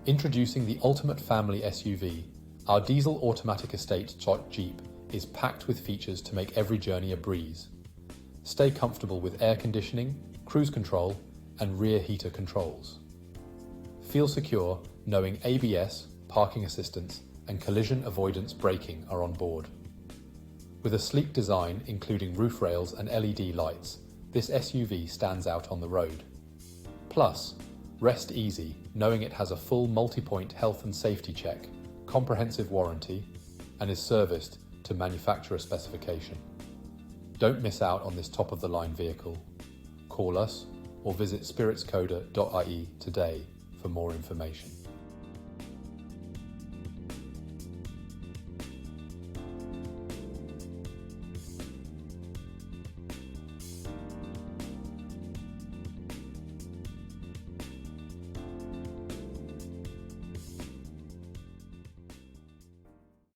Introducing the ultimate family SUV, our Diesel Automatic EstateJeep is packed with features to make every journey a breeze. Stay comfortable with air conditioning, cruise control, and rear heater controls. Feel secure knowing ABS, parking assistance, and collision avoidance braking are on board. With a sleek design including roof rails and LED lights, this SUV stands out on the road. Plus, rest easy knowing it has a full multi-point health and safety check, comprehensive warranty, and is serviced to manufacturer specification. Don't miss out on this top-of-the-line vehicle. Call us or visit spiritskoda.ie today for more information.